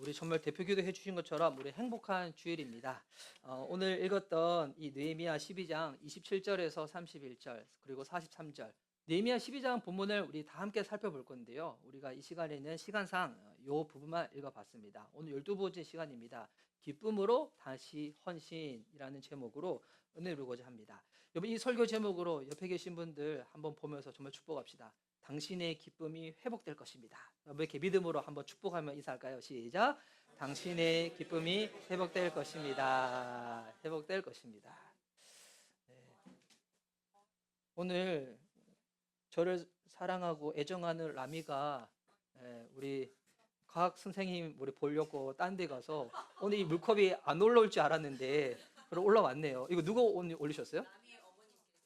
우리 정말 대표 기도해 주신 것처럼 우리 행복한 주일입니다. 오늘 읽었던 이 느헤미야 12장 27절에서 31절 그리고 43절 느헤미야 12장 본문을 우리 다 함께 살펴볼 건데요. 우리가 이 시간에는 시간상 이 부분만 읽어봤습니다. 오늘 12번째 시간입니다. 기쁨으로 다시 헌신이라는 제목으로 은혜를 누리고자 합니다. 여러분 이 설교 제목으로 옆에 계신 분들 한번 보면서 정말 축복합시다. 당신의 기쁨이 회복될 것입니다. 이렇게 믿음으로 한번 축복하며 인사할까요? 시작. 당신의 기쁨이 회복될 것입니다. 회복될 것입니다. 네. 오늘 저를 사랑하고 애정하는 라미가 우리 과학 선생님 우리 보려고 딴 데 가서 오늘 이 물컵이 안 올라올 줄 알았는데 그럼 올라왔네요. 이거 누가 오늘 올리셨어요?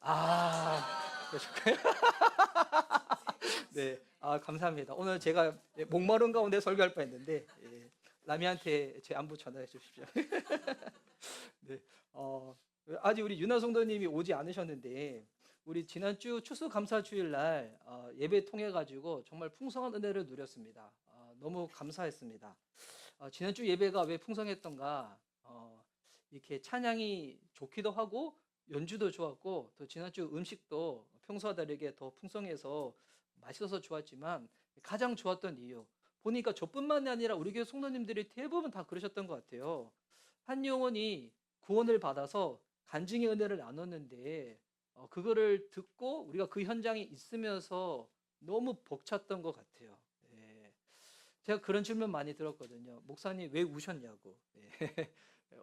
아, 그러실까요? 네, 감사합니다. 오늘 제가 목마른 가운데 설교할 뻔했는데 라미한테 제 안부 전화해 주십시오. 네, 아직 우리 윤아 성도님이 오지 않으셨는데 우리 지난주 추수감사주일날 예배 통해 가지고 정말 풍성한 은혜를 누렸습니다. 너무 감사했습니다. 지난주 예배가 왜 풍성했던가? 이렇게 찬양이 좋기도 하고 연주도 좋았고 또 지난주 음식도 평소와 다르게 더 풍성해서 맛있어서 좋았지만 가장 좋았던 이유 보니까 저뿐만이 아니라 우리 교회 성도님들이 대부분 다 그러셨던 것 같아요. 한 영혼이 구원을 받아서 간증의 은혜를 나눴는데 그거를 듣고 우리가 그 현장에 있으면서 너무 벅찼던 것 같아요. 예. 제가 그런 질문 많이 들었거든요. 목사님 왜 우셨냐고. 예.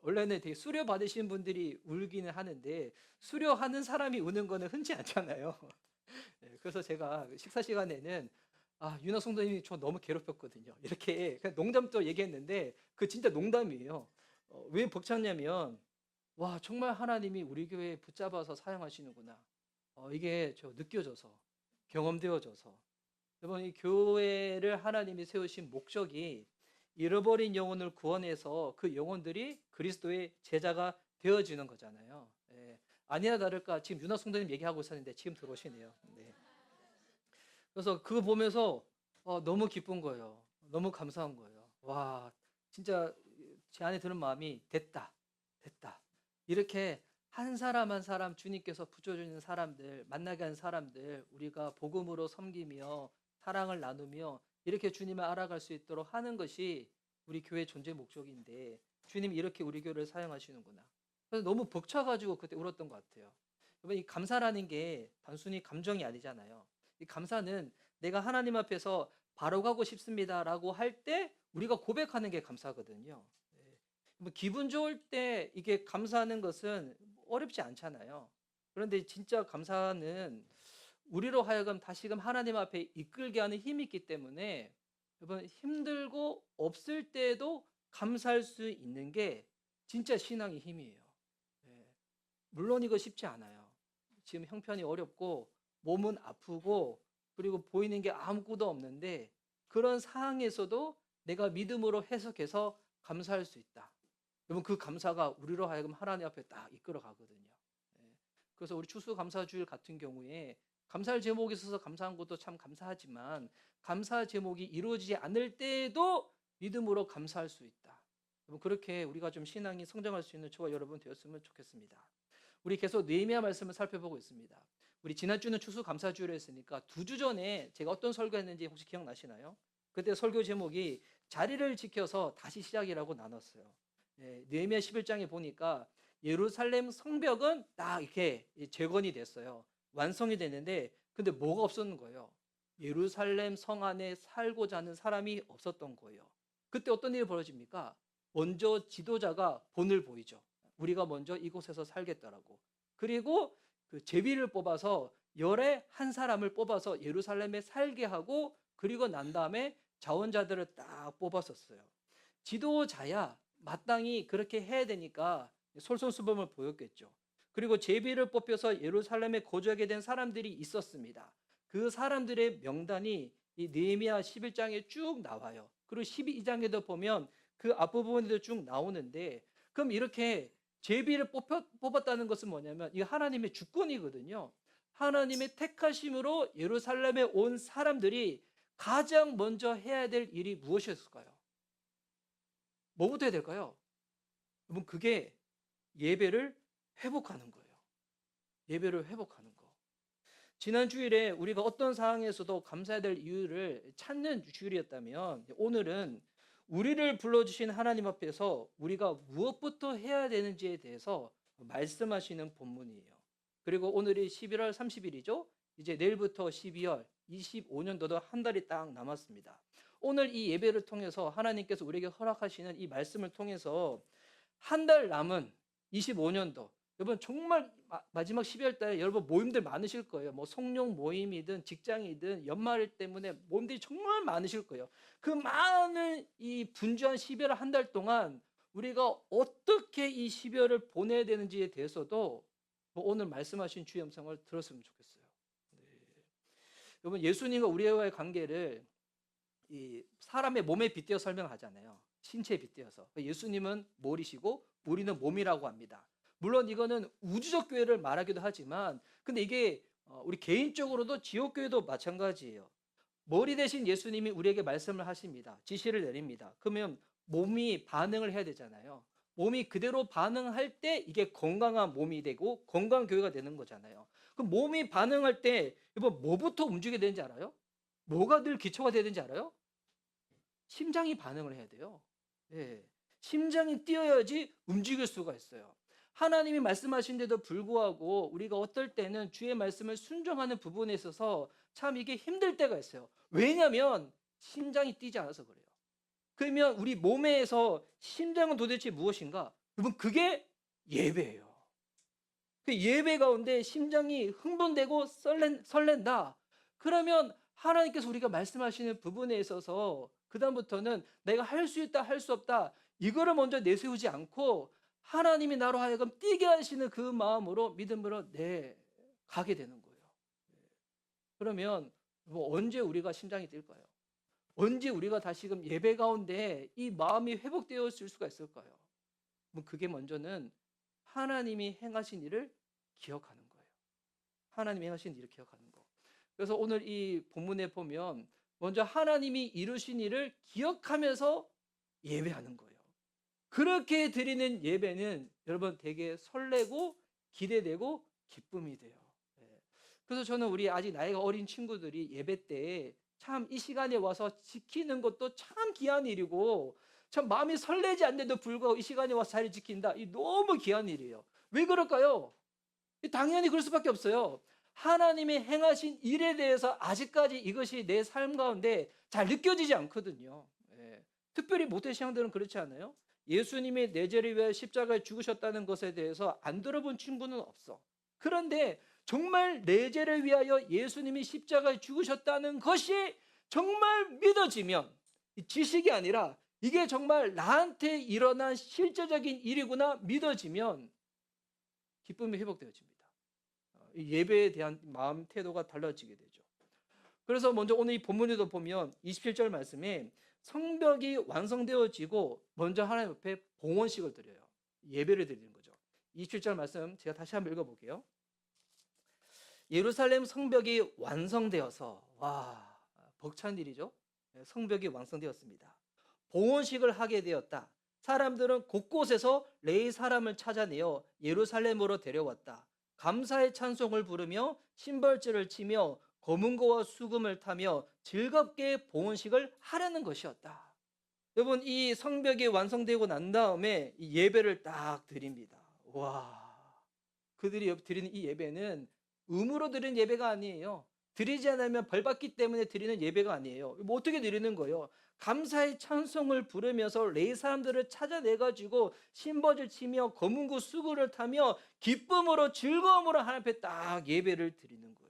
원래는 되게 수료 받으신 분들이 울기는 하는데 수료하는 사람이 우는 거는 흔치 않잖아요. 예, 그래서 제가 식사 시간에는 윤아 성도님이 저 너무 괴롭혔거든요. 이렇게 그냥 농담도 얘기했는데 그 진짜 농담이에요. 왜 벅찼냐면 와 정말 하나님이 우리 교회에 붙잡아서 사용하시는구나. 이게 저 느껴져서 경험되어져서 여러분 이 교회를 하나님이 세우신 목적이 잃어버린 영혼을 구원해서 그 영혼들이 그리스도의 제자가 되어지는 거잖아요. 예. 아니나 다를까 지금 윤아 성도님 얘기하고 있었는데 지금 들어오시네요. 네. 그래서 그거 보면서 너무 기쁜 거예요. 너무 감사한 거예요. 와 진짜 제 안에 드는 마음이 됐다. 됐다. 이렇게 한 사람 한 사람 주님께서 붙여주는 사람들 만나게 한 사람들 우리가 복음으로 섬기며 사랑을 나누며 이렇게 주님을 알아갈 수 있도록 하는 것이 우리 교회 존재 목적인데 주님이 이렇게 우리 교회를 사용하시는구나. 그래서 너무 벅차가지고 그때 울었던 것 같아요. 여러분 이 감사라는 게 단순히 감정이 아니잖아요. 이 감사는 내가 하나님 앞에서 바로 가고 싶습니다라고 할 때 우리가 고백하는 게 감사거든요. 예. 뭐 기분 좋을 때 이게 감사하는 것은 어렵지 않잖아요. 그런데 진짜 감사는 우리로 하여금 다시금 하나님 앞에 이끌게 하는 힘이 있기 때문에 여러분 힘들고 없을 때에도 감사할 수 있는 게 진짜 신앙의 힘이에요. 예. 물론 이거 쉽지 않아요. 지금 형편이 어렵고 몸은 아프고 그리고 보이는 게 아무것도 없는데 그런 상황에서도 내가 믿음으로 해석해서 감사할 수 있다. 여러분 그 감사가 우리로 하여금 하나님 앞에 딱 이끌어 가거든요. 예. 그래서 우리 추수감사주일 같은 경우에 감사할 제목이 있어서 감사한 것도 참 감사하지만 감사 제목이 이루어지지 않을 때에도 믿음으로 감사할 수 있다. 여러분 그렇게 우리가 좀 신앙이 성장할 수 있는 저와 여러분 되었으면 좋겠습니다. 우리 계속 느헤미야 말씀을 살펴보고 있습니다. 우리 지난주는 추수감사주일을 했으니까 2주 전에 제가 어떤 설교했는지 혹시 기억나시나요? 그때 설교 제목이 자리를 지켜서 다시 시작이라고 나눴어요. 느헤미야 11장에 보니까 예루살렘 성벽은 딱 이렇게 재건이 됐어요. 완성이 됐는데 근데 뭐가 없었는 거예요? 예루살렘 성 안에 살고자 하는 사람이 없었던 거예요. 그때 어떤 일이 벌어집니까? 먼저 지도자가 본을 보이죠. 우리가 먼저 이곳에서 살겠다라고. 그리고 그 제비를 뽑아서 열의 한 사람을 뽑아서 예루살렘에 살게 하고 그리고 난 다음에 자원자들을 딱 뽑았었어요. 지도자야 마땅히 그렇게 해야 되니까 솔선수범을 보였겠죠. 그리고 제비를 뽑혀서 예루살렘에 거주하게 된 사람들이 있었습니다. 그 사람들의 명단이 이 느헤미야 11장에 쭉 나와요. 그리고 12장에도 보면 그 앞부분에도 쭉 나오는데 그럼 이렇게 제비를 뽑았다는 것은 뭐냐면 이 하나님의 주권이거든요. 하나님의 택하심으로 예루살렘에 온 사람들이 가장 먼저 해야 될 일이 무엇이었을까요? 뭐부터 해야 될까요? 여러분, 그게 예배를 회복하는 거예요. 예배를 회복하는 거. 지난 주일에 우리가 어떤 상황에서도 감사해야 될 이유를 찾는 주일이었다면, 오늘은 우리를 불러주신 하나님 앞에서 우리가 무엇부터 해야 되는지에 대해서 말씀하시는 본문이에요. 그리고 오늘이 11월 30일이죠. 이제 내일부터 12월 25년도도 한 달이 딱 남았습니다. 오늘 이 예배를 통해서 하나님께서 우리에게 허락하시는 이 말씀을 통해서 한 달 남은 25년도, 여러분 정말 마지막 12월 달에 여러분 모임들 많으실 거예요. 뭐 성령 모임이든 직장이든 연말 때문에 모임들이 정말 많으실 거예요. 그 많은 이 분주한 12월 한 달 동안 우리가 어떻게 이 12월을 보내야 되는지에 대해서도 뭐 오늘 말씀하신 주의 음성을 들었으면 좋겠어요. 네. 여러분, 예수님과 우리와의 관계를 이 사람의 몸에 빗대어 설명하잖아요. 신체에 빗대어서. 예수님은 머리시고 우리는 몸이라고 합니다. 물론 이거는 우주적 교회를 말하기도 하지만, 근데 이게 우리 개인적으로도 지옥 교회도 마찬가지예요. 머리 대신 예수님이 우리에게 말씀을 하십니다. 지시를 내립니다. 그러면 몸이 반응을 해야 되잖아요. 몸이 그대로 반응할 때 이게 건강한 몸이 되고 건강한 교회가 되는 거잖아요. 그럼 몸이 반응할 때 여러분 뭐부터 움직여야 되는지 알아요? 뭐가 늘 기초가 되야 되는지 알아요? 심장이 반응을 해야 돼요. 예. 심장이 뛰어야지 움직일 수가 있어요. 하나님이 말씀하신 데도 불구하고 우리가 어떨 때는 주의 말씀을 순종하는 부분에 있어서 참 이게 힘들 때가 있어요. 왜냐하면 심장이 뛰지 않아서 그래요. 그러면 우리 몸에서 심장은 도대체 무엇인가? 여러분, 그게 예배예요. 그 예배 가운데 심장이 흥분되고 설렌다. 그러면 하나님께서 우리가 말씀하시는 부분에 있어서 그다음부터는 내가 할 수 있다, 할 수 없다, 이거를 먼저 내세우지 않고 하나님이 나로 하여금 뛰게 하시는 그 마음으로, 믿음으로 가게 되는 거예요. 그러면 뭐 언제 우리가 심장이 뛸까요? 언제 우리가 다시금 예배 가운데 이 마음이 회복되었을 수가 있을까요? 그게 먼저는 하나님이 행하신 일을 기억하는 거예요. 하나님이 행하신 일을 기억하는 거. 그래서 오늘 이 본문에 보면 먼저 하나님이 이루신 일을 기억하면서 예배하는 거예요. 그렇게 드리는 예배는 여러분 되게 설레고 기대되고 기쁨이 돼요. 그래서 저는 우리 아직 나이가 어린 친구들이 예배 때 참 이 시간에 와서 지키는 것도 참 귀한 일이고, 참 마음이 설레지 않는데도 불구하고 이 시간에 와서 자리 지킨다, 이 너무 귀한 일이에요. 왜 그럴까요? 당연히 그럴 수밖에 없어요. 하나님의 행하신 일에 대해서 아직까지 이것이 내 삶 가운데 잘 느껴지지 않거든요. 특별히 모태신앙들은 그렇지 않아요? 예수님이 내 죄를 위하여 십자가에 죽으셨다는 것에 대해서 안 들어본 친구는 없어. 그런데 정말 내 죄를 위하여 예수님이 십자가에 죽으셨다는 것이 정말 믿어지면, 지식이 아니라 이게 정말 나한테 일어난 실제적인 일이구나 믿어지면 기쁨이 회복되어집니다. 예배에 대한 마음 태도가 달라지게 되죠. 그래서 먼저 오늘 이 본문에도 보면 27절 말씀에 성벽이 완성되어지고 먼저 하나님 앞에 봉헌식을 드려요. 예배를 드리는 거죠. 27절 말씀 제가 다시 한번 읽어볼게요. 예루살렘 성벽이 완성되어서, 와, 벅찬 일이죠. 성벽이 완성되었습니다. 봉헌식을 하게 되었다. 사람들은 곳곳에서 레위 사람을 찾아내어 예루살렘으로 데려왔다. 감사의 찬송을 부르며 심벌주를 치며 검은고와 수금을 타며 즐겁게 봉헌식을 하려는 것이었다. 여러분, 이 성벽이 완성되고 난 다음에 이 예배를 딱 드립니다. 와, 그들이 드리는 이 예배는 의무로 드리는 예배가 아니에요. 드리지 않으면 벌 받기 때문에 드리는 예배가 아니에요. 뭐 어떻게 드리는 거예요? 감사의 찬송을 부르면서 레위 사람들을 찾아내가지고 심벌을 치며 검은고 수구를 타며 기쁨으로 즐거움으로 하나님 앞에 딱 예배를 드리는 거예요.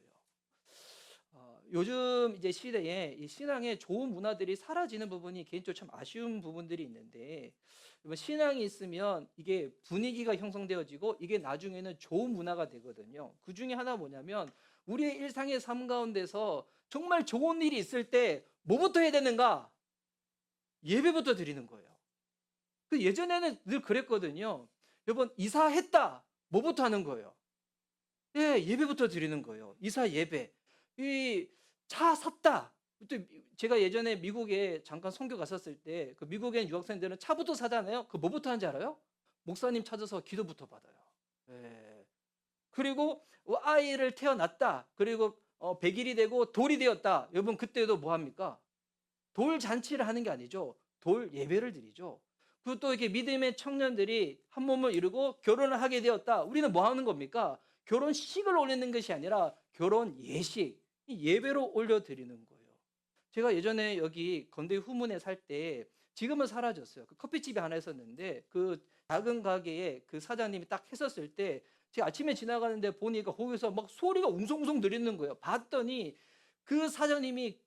요즘 이제 시대에 이 신앙의 좋은 문화들이 사라지는 부분이 개인적으로 참 아쉬운 부분들이 있는데, 신앙이 있으면 이게 분위기가 형성되어지고 이게 나중에는 좋은 문화가 되거든요. 그 중에 하나 뭐냐면 우리의 일상의 삶 가운데서 정말 좋은 일이 있을 때 뭐부터 해야 되는가? 예배부터 드리는 거예요. 그 예전에는 늘 그랬거든요. 여러분, 이사했다, 뭐부터 하는 거예요? 예배부터 드리는 거예요. 이사 예배. 이 차 샀다, 또 제가 예전에 미국에 잠깐 선교 갔었을 때 그 미국에 유학생들은 차부터 사잖아요. 그 뭐부터 하는지 알아요? 목사님 찾아서 기도부터 받아요. 예. 그리고 아이를 태어났다. 그리고 100일이 되고 돌이 되었다. 여러분 그때도 뭐 합니까? 돌 잔치를 하는 게 아니죠. 돌 예배를 드리죠. 그리고 또 이렇게 믿음의 청년들이 한 몸을 이루고 결혼을 하게 되었다. 우리는 뭐 하는 겁니까? 결혼식을 올리는 것이 아니라 결혼 예식, 이 예배로 올려드리는 거예요. 제가 예전에 여기 건대 후문에 살 때 지금은 사라졌어요. 그 커피집이 하나 있었는데 그 작은 가게에 그 사장님이 딱 했었을 때 제가 아침에 지나가는데 보니까 거기서 막 소리가 웅성웅성 들리는 거예요. 봤더니 그 사장님이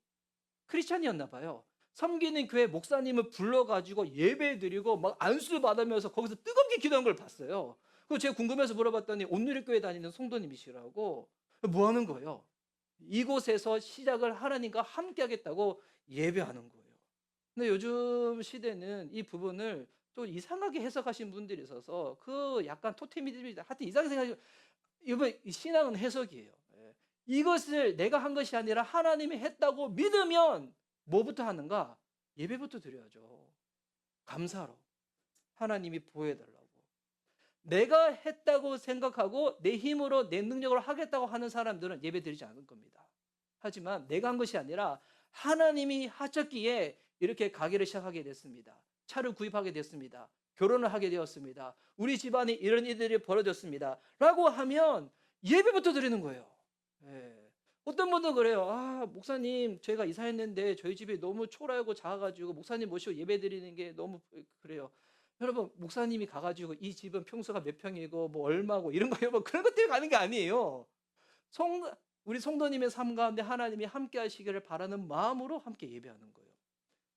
크리스찬이었나 봐요. 섬기는 교회 목사님을 불러가지고 예배드리고 막 안수 받으면서 거기서 뜨겁게 기도한 걸 봤어요. 그래서 제가 궁금해서 물어봤더니 온누리교회 다니는 성도님이시라고. 뭐 하는 거예요? 이곳에서 시작을 하나님과 함께 하겠다고 예배하는 거예요. 근데 요즘 시대는 이 부분을 또 이상하게 해석하신 분들이 있어서 그 약간 토테미즘이 하여튼 이상하게 생각하시고 이번 신앙은 해석이에요. 예. 이것을 내가 한 것이 아니라 하나님이 했다고 믿으면 뭐부터 하는가? 예배부터 드려야죠. 감사로. 하나님이 보여달라고. 내가 했다고 생각하고 내 힘으로 내 능력으로 하겠다고 하는 사람들은 예배 드리지 않을 겁니다. 하지만 내가 한 것이 아니라 하나님이 하셨기에 이렇게 가게를 시작하게 됐습니다. 차를 구입하게 됐습니다. 결혼을 하게 되었습니다. 우리 집안에 이런 일들이 벌어졌습니다. 라고 하면 예배부터 드리는 거예요. 예. 어떤 분은 그래요. 아, 목사님, 제가 이사했는데 저희 집이 너무 초라하고 작아가지고 목사님 모시고 예배 드리는 게 너무 그래요. 여러분, 목사님이 가가지고 이 집은 평수가 몇 평이고 뭐 얼마고 이런 거 여러분 그런 것 때문에 가는 게 아니에요. 우리 성도님의 삶 가운데 하나님이 함께 하시기를 바라는 마음으로 함께 예배하는 거예요.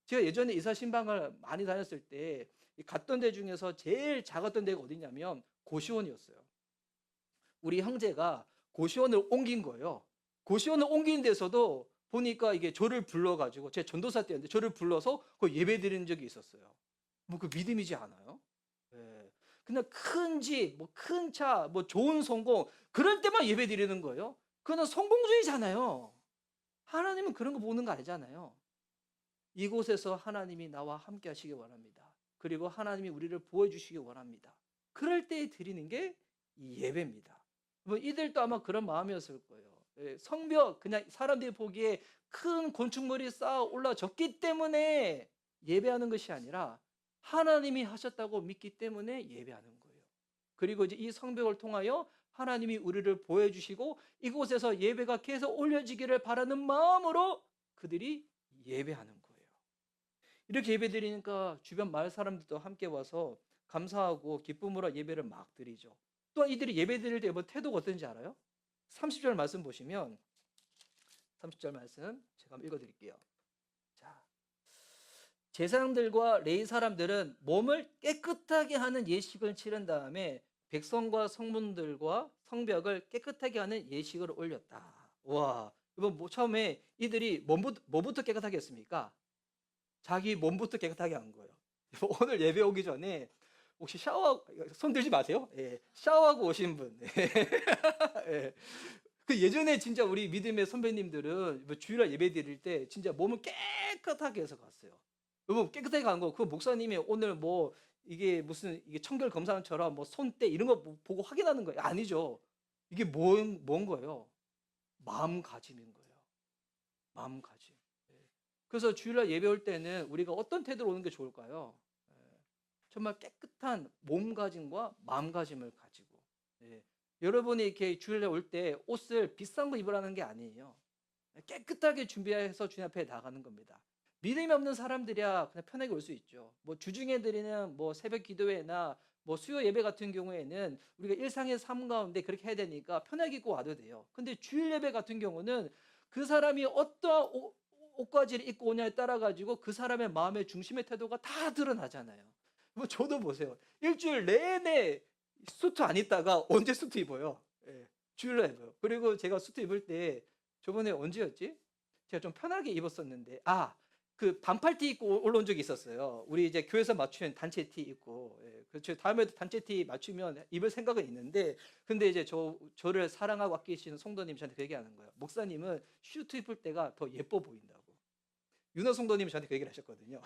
제가 예전에 이사 신방을 많이 다녔을 때 갔던 데 중에서 제일 작았던 데가 어디냐면 고시원이었어요. 우리 형제가 고시원을 옮긴 거예요. 고시원을 옮긴 데서도 보니까 이게 저를 불러가지고 제 전도사 때였는데 저를 불러서 그 예배 드리는 적이 있었어요. 뭐 그 믿음이지 않아요? 예. 그냥 큰 집, 뭐 큰 차, 뭐 좋은 성공 그럴 때만 예배 드리는 거예요. 그거는 성공주의잖아요. 하나님은 그런 거 보는 거 아니잖아요. 이곳에서 하나님이 나와 함께 하시기 원합니다. 그리고 하나님이 우리를 보여주시기 원합니다. 그럴 때 드리는 게 이 예배입니다. 뭐 이들도 아마 그런 마음이었을 거예요. 예, 성벽 그냥 사람들이 보기에 큰 건축물이 쌓아 올라졌기 때문에 예배하는 것이 아니라 하나님이 하셨다고 믿기 때문에 예배하는 거예요. 그리고 이제 이 성벽을 통하여 하나님이 우리를 보여주시고 이곳에서 예배가 계속 올려지기를 바라는 마음으로 그들이 예배하는 거예요. 이렇게 예배드리니까 주변 마을 사람들도 함께 와서 감사하고 기쁨으로 예배를 막 드리죠. 또 이들이 예배드릴 때 여러분 태도가 어떤지 알아요? 30절 말씀 보시면 30절 말씀 제가 한번 읽어드릴게요. 자, 제사장들과 레위 사람들은 몸을 깨끗하게 하는 예식을 치른 다음에 백성과 성문들과 성벽을 깨끗하게 하는 예식을 올렸다. 와, 이번 뭐 처음에 이들이 뭐부터 깨끗하게 했습니까? 자기 몸부터 깨끗하게 한 거예요. 오늘 예배 오기 전에 혹시 손 들지 마세요. 예, 샤워하고 오신 분. 예. 그 예전에 진짜 우리 믿음의 선배님들은 뭐 주일날 예배 드릴 때 진짜 몸을 깨끗하게 해서 갔어요. 여러분 깨끗하게 간 거, 그 목사님이 오늘 뭐 이게 무슨 이게 청결 검사처럼 뭐 손때 이런 거 보고 확인하는 거예요? 아니죠. 이게 뭔 거예요? 마음가짐인 거예요. 마음가짐. 예. 그래서 주일날 예배 올 때는 우리가 어떤 태도로 오는 게 좋을까요? 예. 정말 깨끗한 몸가짐과 마음가짐을 가지고. 예. 여러분이 이렇게 주일날 올 때 옷을 비싼 거 입으라는 게 아니에요. 깨끗하게 준비해서 주님 앞에 나가는 겁니다. 믿음이 없는 사람들이야 그냥 편하게 올 수 있죠. 뭐 주중에 드리는 뭐 새벽 기도회나 뭐 수요 예배 같은 경우에는 우리가 일상의 삶 가운데 그렇게 해야 되니까 편하게 입고 와도 돼요. 근데 주일 예배 같은 경우는 그 사람이 어떠한 옷가지를 입고 오냐에 따라 가지고 그 사람의 마음의 중심의 태도가 다 드러나잖아요. 뭐 저도 보세요. 일주일 내내 수트 안 입다가 언제 수트 입어요? 예, 주일날 입어요. 그리고 제가 수트 입을 때 저번에 언제였지? 제가 좀 편하게 입었었는데 그 반팔티 입고 올라온 적이 있었어요. 우리 이제 교회에서 맞춘 단체 티 입고. 예, 그렇죠. 다음에도 단체 티 맞추면 입을 생각은 있는데 근데 이제 저를 사랑하고 아끼시는 성도님 저한테 그 얘기하는 거예요. 목사님은 슈트 입을 때가 더 예뻐 보인다고. 윤호 성도님이 저한테 그 얘기를 하셨거든요.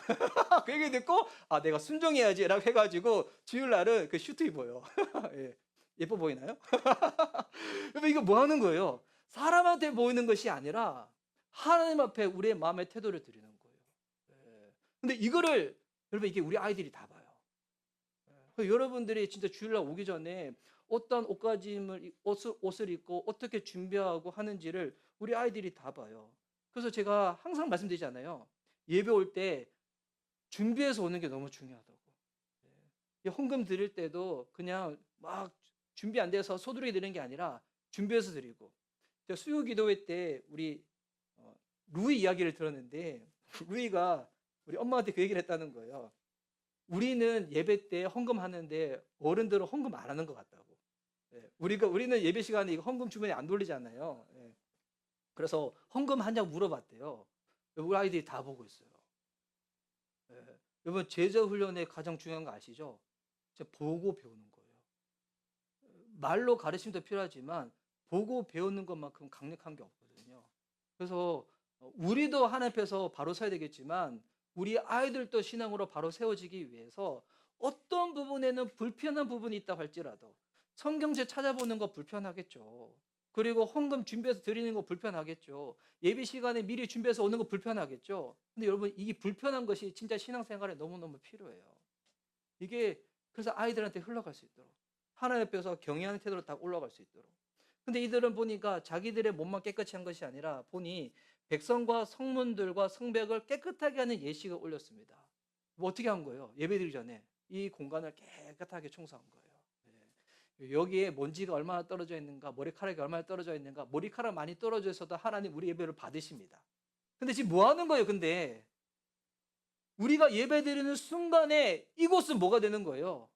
그 얘기 듣고 내가 순종해야지라고 해가지고 주일날은 그 슈트 입어요. 예. 예뻐 보이나요? 여러분 이거 뭐 하는 거예요? 사람한테 보이는 것이 아니라 하나님 앞에 우리의 마음의 태도를 드리는 거예요. 예. 근데 이거를 여러분 이게 우리 아이들이 다 봐요. 예. 여러분들이 진짜 주일날 오기 전에 어떤 옷을 입고 어떻게 준비하고 하는지를 우리 아이들이 다 봐요. 그래서 제가 항상 말씀드리잖아요. 예배 올 때 준비해서 오는 게 너무 중요하다고. 예. 헌금 드릴 때도 그냥 막 준비 안 돼서 소두리 드리는 게 아니라 준비해서 드리고. 제가 수요 기도회 때 우리 루이 이야기를 들었는데 루이가 우리 엄마한테 그 얘기를 했다는 거예요. 우리는 예배 때 헌금 하는데 어른들은 헌금 안 하는 것 같다고. 예. 우리는 예배 시간에 이거 헌금 주머니 안 돌리잖아요. 예. 그래서 헌금 하냐고 물어봤대요. 우리 아이들이 다 보고 있어요. 예. 여러분 제자 훈련의 가장 중요한 거 아시죠? 보고 배우는 거예요. 말로 가르침도 필요하지만 보고 배우는 것만큼 강력한 게 없거든요. 그래서 우리도 하나님 앞에서 바로 서야 되겠지만 우리 아이들도 신앙으로 바로 세워지기 위해서 어떤 부분에는 불편한 부분이 있다 할지라도 성경책 찾아보는 거 불편하겠죠. 그리고 헌금 준비해서 드리는 거 불편하겠죠. 예배 시간에 미리 준비해서 오는 거 불편하겠죠. 근데 여러분 이게 불편한 것이 진짜 신앙생활에 너무너무 필요해요. 이게 그래서 아이들한테 흘러갈 수 있도록 하나님 앞에서 경외하는 태도로 딱 올라갈 수 있도록. 근데 이들은 보니까 자기들의 몸만 깨끗이 한 것이 아니라 보니 백성과 성문들과 성벽을 깨끗하게 하는 예식을 올렸습니다. 뭐 어떻게 한 거예요? 예배드리기 전에 이 공간을 깨끗하게 청소한 거예요. 예. 여기에 먼지가 얼마나 떨어져 있는가, 머리카락이 얼마나 떨어져 있는가, 머리카락 많이 떨어져 있어도 하나님 우리 예배를 받으십니다. 근데 지금 뭐 하는 거예요? 근데 우리가 예배드리는 순간에 이곳은 뭐가 되는 거예요?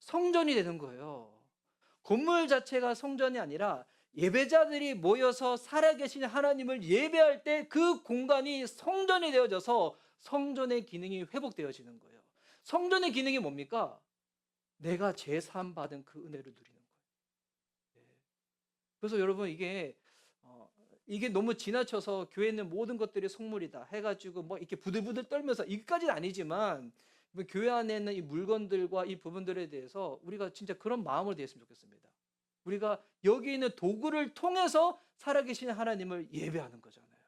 성전이 되는 거예요. 건물 자체가 성전이 아니라 예배자들이 모여서 살아계신 하나님을 예배할 때 그 공간이 성전이 되어져서 성전의 기능이 회복되어지는 거예요. 성전의 기능이 뭡니까? 내가 제사함 받은 그 은혜를 누리는 거예요. 그래서 여러분 이게 너무 지나쳐서 교회에 있는 모든 것들이 속물이다 해가지고 뭐 이렇게 부들부들 떨면서 이것까지는 아니지만 교회 안에 있는 이 물건들과 이 부분들에 대해서 우리가 진짜 그런 마음으로 되었으면 좋겠습니다. 우리가 여기 있는 도구를 통해서 살아계신 하나님을 예배하는 거잖아요.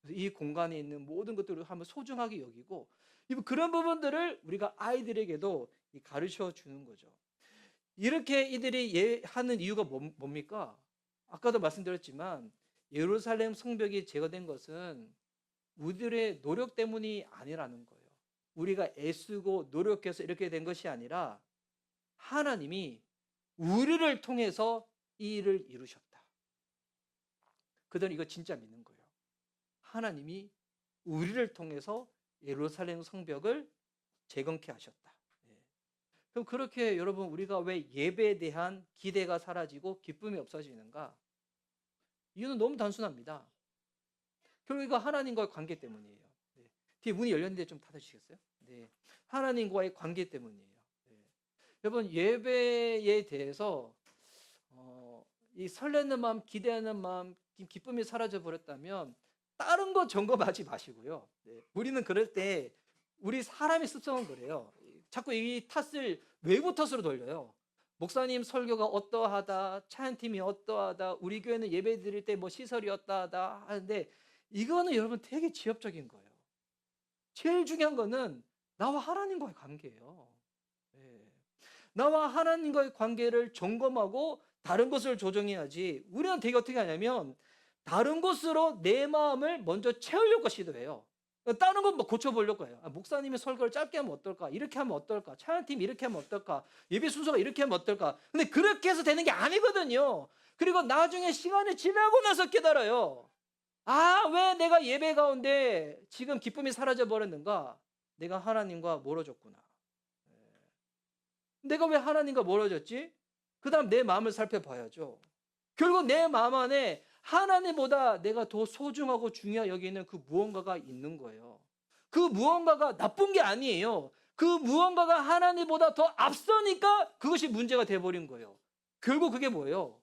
그래서 이 공간에 있는 모든 것들을 한번 소중하게 여기고 그런 부분들을 우리가 아이들에게도 가르쳐 주는 거죠. 이렇게 이들이 하는 이유가 뭡니까? 아까도 말씀드렸지만 예루살렘 성벽이 제거된 것은 우리들의 노력 때문이 아니라는 거예요. 우리가 애쓰고 노력해서 이렇게 된 것이 아니라 하나님이 우리를 통해서 이 일을 이루셨다. 그들은 이거 진짜 믿는 거예요. 하나님이 우리를 통해서 예루살렘 성벽을 재건케 하셨다. 그럼 그렇게 여러분 우리가 왜 예배에 대한 기대가 사라지고 기쁨이 없어지는가? 이유는 너무 단순합니다. 결국 이거 하나님과의 관계 때문이에요. 뒤에 문이 열렸는데 좀 닫아주시겠어요? 네. 하나님과의 관계 때문이에요. 여러분 예배에 대해서 이 설레는 마음, 기대하는 마음, 기쁨이 사라져 버렸다면 다른 거 점검하지 마시고요. 우리는 그럴 때 우리 사람의 습성은 그래요. 자꾸 이 탓을 외부 탓으로 돌려요. 목사님 설교가 어떠하다, 찬양팀이 어떠하다, 우리 교회는 예배 드릴 때 뭐 시설이 어떠하다 하는데 이거는 여러분 되게 지엽적인 거예요. 제일 중요한 거는 나와 하나님과의 관계예요. 나와 하나님과의 관계를 점검하고 다른 것을 조정해야지. 우리는 되게 어떻게 하냐면 다른 것으로 내 마음을 먼저 채우려고 시도해요. 다른 건 뭐 고쳐보려고 해요. 목사님의 설교를 짧게 하면 어떨까? 이렇게 하면 어떨까? 찬양팀 이렇게 하면 어떨까? 예배 순서가 이렇게 하면 어떨까? 근데 그렇게 해서 되는 게 아니거든요. 그리고 나중에 시간이 지나고 나서 깨달아요. 왜 내가 예배 가운데 지금 기쁨이 사라져 버렸는가? 내가 하나님과 멀어졌구나. 내가 왜 하나님과 멀어졌지? 그 다음 내 마음을 살펴봐야죠. 결국 내 마음 안에 하나님보다 내가 더 소중하고 중요하게 여기는 그 무언가가 있는 거예요. 그 무언가가 나쁜 게 아니에요. 그 무언가가 하나님보다 더 앞서니까 그것이 문제가 돼버린 거예요. 결국 그게 뭐예요?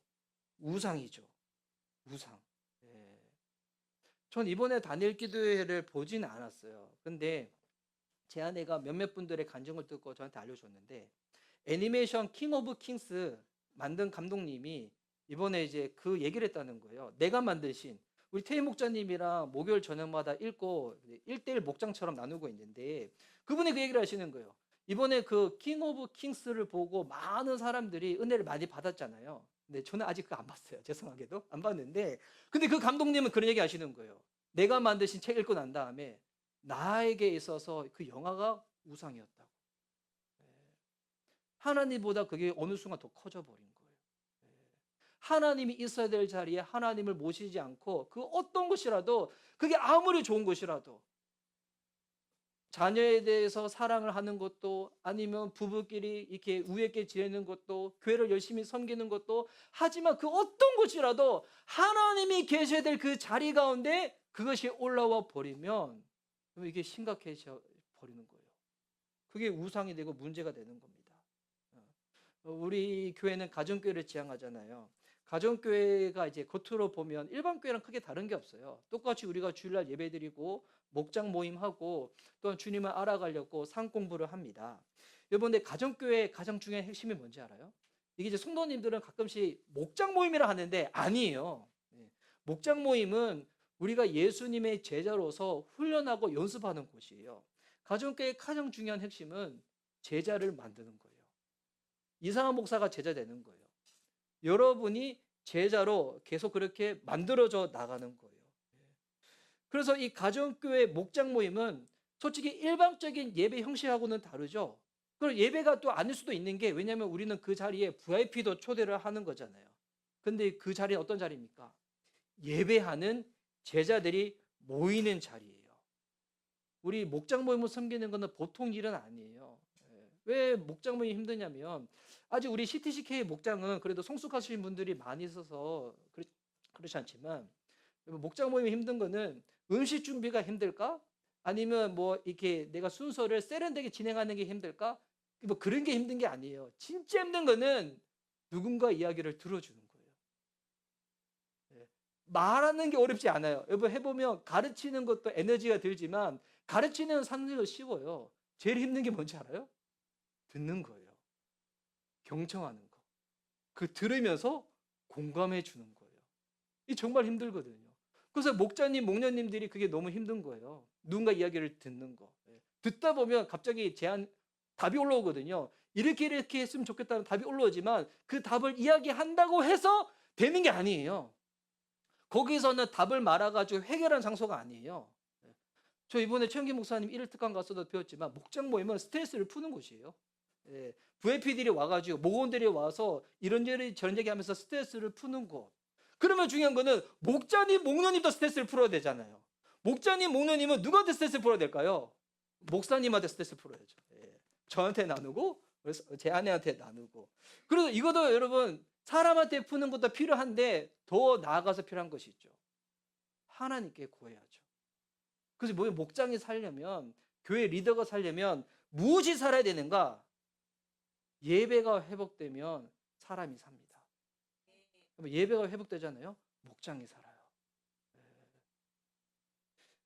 우상이죠. 우상. 전 이번에 단일 기도회를 보지는 않았어요. 근데 제 아내가 몇몇 분들의 간증을 듣고 저한테 알려줬는데, 애니메이션 킹 오브 킹스 만든 감독님이 이번에 이제 그 얘기를 했다는 거예요. 내가 만드신, 우리 태희 목자님이랑 목요일 저녁마다 읽고 1대1 목장처럼 나누고 있는데, 그분이 그 얘기를 하시는 거예요. 이번에 그 킹 오브 킹스를 보고 많은 사람들이 은혜를 많이 받았잖아요. 근데 저는 아직 그거 안 봤어요. 죄송하게도 안 봤는데, 근데 그 감독님은 그런 얘기 하시는 거예요. 내가 만드신 책 읽고 난 다음에 나에게 있어서 그 영화가 우상이었다고. 하나님보다 그게 어느 순간 더 커져 버린 거예요. 하나님이 있어야 될 자리에 하나님을 모시지 않고, 그 어떤 것이라도, 그게 아무리 좋은 것이라도, 자녀에 대해서 사랑을 하는 것도, 아니면 부부끼리 이렇게 우애 있게 지내는 것도, 교회를 열심히 섬기는 것도, 하지만 그 어떤 것이라도 하나님이 계셔야 될 그 자리 가운데 그것이 올라와 버리면 이게 심각해져 버리는 거예요. 그게 우상이 되고 문제가 되는 겁니다. 우리 교회는 가정교회를 지향하잖아요. 가정교회가 이제 겉으로 보면 일반 교회랑 크게 다른 게 없어요. 똑같이 우리가 주일날 예배드리고 목장 모임하고, 또 주님을 알아가려고 상 공부를 합니다. 여러분, 가정교회 가장 중요한 핵심이 뭔지 알아요? 이게 이제 성도님들은 가끔씩 목장 모임이라 하는데 아니에요. 목장 모임은 우리가 예수님의 제자로서 훈련하고 연습하는 곳이에요. 가정교회의 가장 중요한 핵심은 제자를 만드는 거예요. 이상한 목사가 제자 되는 거예요. 여러분이 제자로 계속 그렇게 만들어져 나가는 거예요. 그래서 이 가정교회 목장 모임은 솔직히 일반적인 예배 형식하고는 다르죠. 그리고 예배가 또 아닐 수도 있는 게, 왜냐하면 우리는 그 자리에 VIP도 초대를 하는 거잖아요. 근데 그 자리는 어떤 자리입니까? 예배하는 제자들이 모이는 자리예요. 우리 목장 모임을 섬기는 것은 보통 일은 아니에요. 왜 목장 모임이 힘드냐면, 아직 우리 CTCK 목장은 그래도 성숙하신 분들이 많이 있어서 그렇지 않지만, 목장 모임이 힘든 거는 음식 준비가 힘들까? 아니면 뭐 이렇게 내가 순서를 세련되게 진행하는 게 힘들까? 뭐 그런 게 힘든 게 아니에요. 진짜 힘든 거는 누군가 이야기를 들어주는 거예요. 말하는 게 어렵지 않아요. 여러분 해보면 가르치는 것도 에너지가 들지만, 가르치는 상대가 쉬워요. 제일 힘든 게 뭔지 알아요? 듣는 거예요. 경청하는 거. 그 들으면서 공감해 주는 거예요. 이 정말 힘들거든요. 그래서 목자님, 목녀님들이 그게 너무 힘든 거예요. 누군가 이야기를 듣는 거. 듣다 보면 갑자기 답이 올라오거든요. 이렇게 했으면 좋겠다는 답이 올라오지만, 그 답을 이야기한다고 해서 되는 게 아니에요. 거기서는 답을 말아가지고 해결한 장소가 아니에요. 저 이번에 최영기 목사님 1일 특강 가서도 배웠지만, 목장 모임은 스트레스를 푸는 곳이에요. VIP들이 와가지고, 목원들이 와서 이런저런 저런 얘기하면서 스트레스를 푸는 곳. 그러면 중요한 거는 목자님, 목녀님도 스트레스를 풀어야 되잖아요. 목자님, 목녀님은 누구한테 스트레스를 풀어야 될까요? 목사님한테 스트레스를 풀어야죠. 저한테 나누고, 제 아내한테 나누고. 그래서 이것도 여러분, 사람한테 푸는 것도 필요한데 더 나아가서 필요한 것이 있죠. 하나님께 구해야죠. 그래서 뭐 목장이 살려면, 교회 리더가 살려면 무엇이 살아야 되는가? 예배가 회복되면 사람이 삽니다. 예배가 회복되잖아요. 목장이 살아요.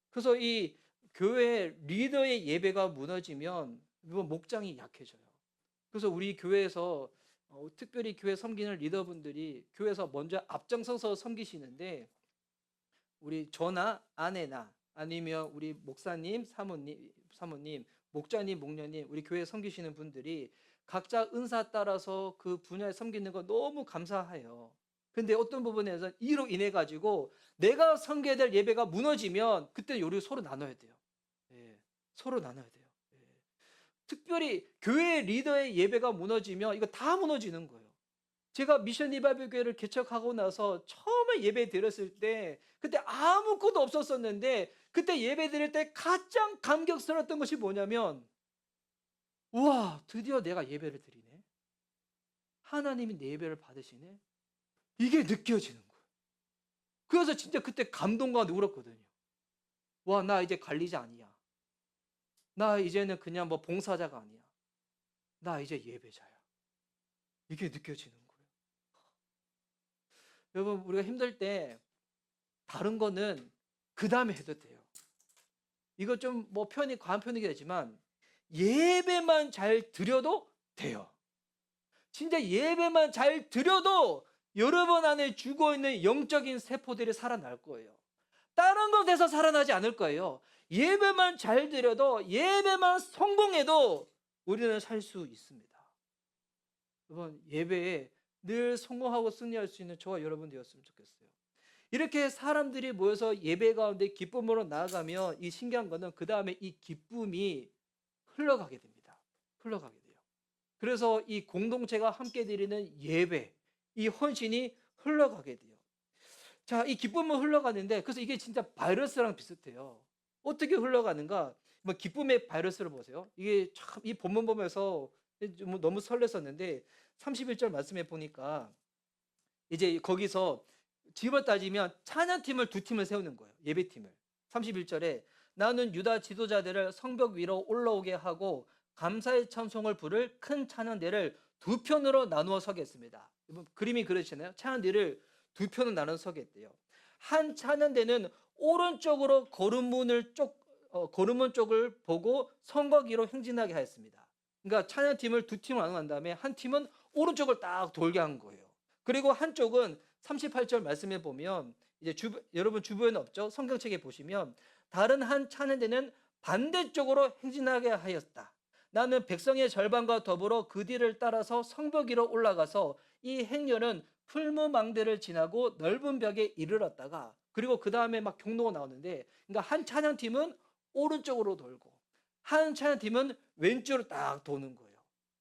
그래서 이 교회 리더의 예배가 무너지면 목장이 약해져요. 그래서 우리 교회에서 특별히 교회 섬기는 리더분들이 교회에서 먼저 앞장서서 섬기시는데, 우리 저나 아내나 아니면 우리 목사님, 사모님, 목자님, 목녀님, 우리 교회 섬기시는 분들이 각자 은사 따라서 그 분야에 섬기는 거 너무 감사해요. 근데 어떤 부분에서 이로 인해 가지고 내가 섬겨야 될 예배가 무너지면, 그때 우리 서로 나눠야 돼요. 서로 나눠야 돼요. 특별히 교회 리더의 예배가 무너지면 이거 다 무너지는 거예요. 제가 미션 리바이벌 교회를 개척하고 나서 처음에 예배 드렸을 때, 그때 아무것도 없었었는데, 그때 예배 드릴 때 가장 감격스러웠던 것이 뭐냐면, 우와, 드디어 내가 예배를 드리네. 하나님이 내 예배를 받으시네. 이게 느껴지는 거예요. 그래서 진짜 그때 감동과 울었거든요. 와, 나 이제 관리자 아니야. 나 이제는 그냥 뭐 봉사자가 아니야. 나 이제 예배자야. 이게 느껴지는 거예요. 여러분, 우리가 힘들 때 다른 거는 그 다음에 해도 돼요. 이거 좀 뭐 표현이 과한 표현이긴 하지만 예배만 잘 드려도 돼요. 진짜 예배만 잘 드려도 여러분 안에 죽어있는 영적인 세포들이 살아날 거예요. 다른 것에서 살아나지 않을 거예요. 예배만 잘 드려도, 예배만 성공해도 우리는 살 수 있습니다. 여러분, 예배에 늘 성공하고 승리할 수 있는 저와 여러분 되었으면 좋겠어요. 이렇게 사람들이 모여서 예배 가운데 기쁨으로 나아가면 이 신기한 거는 그 다음에 이 기쁨이 흘러가게 됩니다. 흘러가게 돼요. 그래서 이 공동체가 함께 드리는 예배, 이 헌신이 흘러가게 돼요. 자, 이 기쁨은 흘러가는데, 그래서 이게 진짜 바이러스랑 비슷해요. 어떻게 흘러가는가? 뭐 기쁨의 바이러스를 보세요. 이게 참 이 본문 보면서 좀 너무 설렜었는데 31절 말씀해 보니까 이제 거기서 집어 따지면 찬양팀을 두 팀을 세우는 거예요. 예배팀을. 31절에 나는 유다 지도자들을 성벽 위로 올라오게 하고 감사의 찬송을 부를 큰 찬양대를 두 편으로 나누어 서겠습니다. 그림이 그러시나요? 찬양대를 두 편으로 나눠 서겠대요. 한 찬양대는 오른쪽으로 거름문 쪽을 보고 성곽 위로 행진하게 하였습니다. 그러니까 찬양팀을 두 팀으로 나눠 간 다음에 한 팀은 오른쪽을 딱 돌게 한 거예요. 그리고 한쪽은 38절 말씀해 보면 이제 여러분 주변에 없죠? 성경책에 보시면 다른 한 찬양대는 반대쪽으로 행진하게 하였다. 나는 백성의 절반과 더불어 그 뒤를 따라서 성벽 위로 올라가서 이 행렬은 풀무망대를 지나고 넓은 벽에 이르렀다가 그리고 그 다음에 막 경로가 나오는데 그러니까 한 찬양팀은 오른쪽으로 돌고 한 찬양팀은 왼쪽으로 딱 도는 거예요.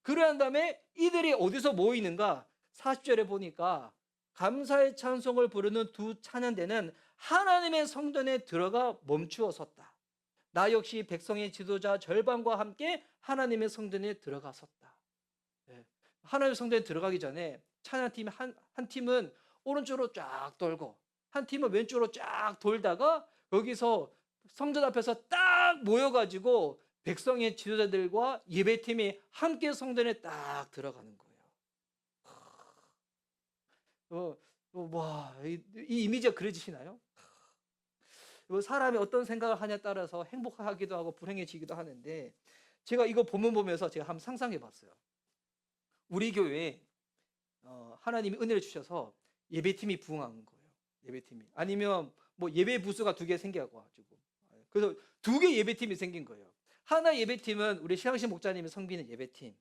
그러한 다음에 이들이 어디서 모이는가? 40절에 보니까 감사의 찬송을 부르는 두 찬양대는 하나님의 성전에 들어가 멈추어 섰다. 나 역시 백성의 지도자 절반과 함께 하나님의 성전에 들어가 섰다. 하나님의 성전에 들어가기 전에 찬양팀 한 팀은 오른쪽으로 쫙 돌고 한 팀은 왼쪽으로 쫙 돌다가 여기서 성전 앞에서 딱 모여가지고 백성의 지도자들과 예배팀이 함께 성전에 딱 들어가는 거예요. 와, 이 이미지가 그려지시나요? 사람이 어떤 생각을 하냐에 따라서 행복하기도 하고 불행해지기도 하는데 제가 이거 본문 보면서 제가 한번 상상해 봤어요. 우리 교회에 하나님이 은혜를 주셔서 예배팀이 부흥한 거예요. 예배팀이. 아니면 뭐 예배 부스가 두 개 생겨가지고 그래서 두 개 예배팀이 생긴 거예요. 하나 예배팀은 우리 신앙신 목사님이 섬기는 예배팀.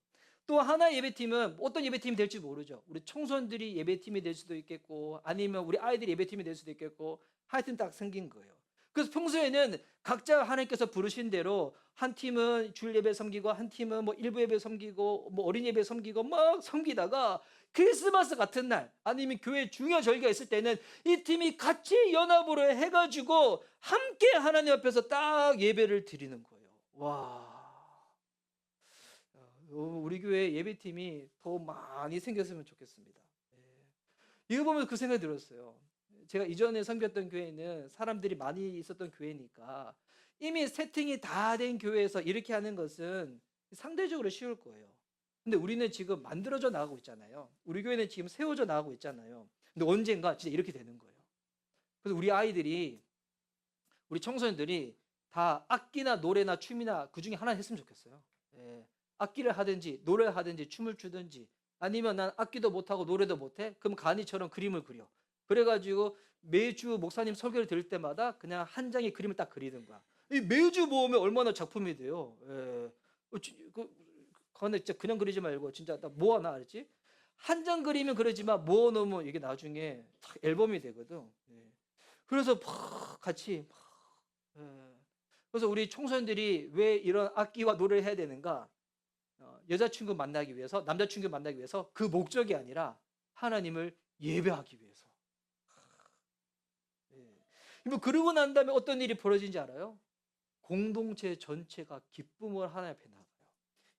또 하나 예배팀은 어떤 예배팀이 될지 모르죠. 우리 청소년들이 예배팀이 될 수도 있겠고 아니면 우리 아이들이 예배팀이 될 수도 있겠고 하여튼 딱 생긴 거예요. 그래서 평소에는 각자 하나님께서 부르신 대로 한 팀은 주일 예배 섬기고 한 팀은 뭐 일부 예배 섬기고 뭐 어린 예배 섬기고 막 섬기다가 크리스마스 같은 날 아니면 교회 중요 절기가 있을 때는 이 팀이 같이 연합으로 해가지고 함께 하나님 앞에서 딱 예배를 드리는 거예요. 와, 우리 교회 예배팀이 더 많이 생겼으면 좋겠습니다. 이거 보면서 그 생각이 들었어요. 제가 이전에 섬겼던 교회는 사람들이 많이 있었던 교회니까 이미 세팅이 다 된 교회에서 이렇게 하는 것은 상대적으로 쉬울 거예요. 근데 우리는 지금 만들어져 나가고 있잖아요. 우리 교회는 지금 세워져 나가고 있잖아요. 근데 언젠가 진짜 이렇게 되는 거예요. 그래서 우리 아이들이, 우리 청소년들이 다 악기나 노래나 춤이나 그 중에 하나 했으면 좋겠어요. 악기를 하든지 노래를 하든지 춤을 추든지 아니면 난 악기도 못하고 노래도 못해? 그럼 가니처럼 그림을 그려. 그래가지고 매주 목사님 설교를 들을 때마다 그냥 한 장의 그림을 딱 그리는 거야. 이 매주 모으면 얼마나 작품이 돼요. 그런데 진짜 그냥 그리지 말고 진짜 딱 모아놔, 알지? 한 장 그리면 그러지만 모아놓으면 이게 나중에 앨범이 되거든. 그래서 같이 그래서 우리 청소년들이 왜 이런 악기와 노래를 해야 되는가? 여자친구 만나기 위해서, 남자친구 만나기 위해서 그 목적이 아니라 하나님을 예배하기 위해서. 뭐 그러고 난 다음에 어떤 일이 벌어진지 알아요? 공동체 전체가 기쁨을 하나님 앞에 나가요.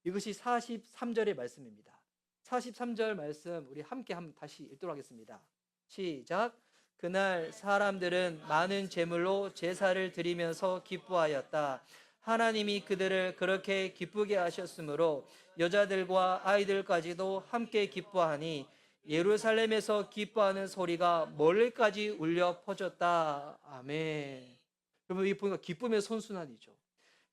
이것이 43절의 말씀입니다. 43절 말씀 우리 함께 한번 다시 읽도록 하겠습니다. 시작. 그날 사람들은 많은 제물로 제사를 드리면서 기뻐하였다. 하나님이 그들을 그렇게 기쁘게 하셨으므로 여자들과 아이들까지도 함께 기뻐하니 예루살렘에서 기뻐하는 소리가 멀리까지 울려 퍼졌다. 아멘. 여러분 이 보니까 기쁨의 선순환이죠.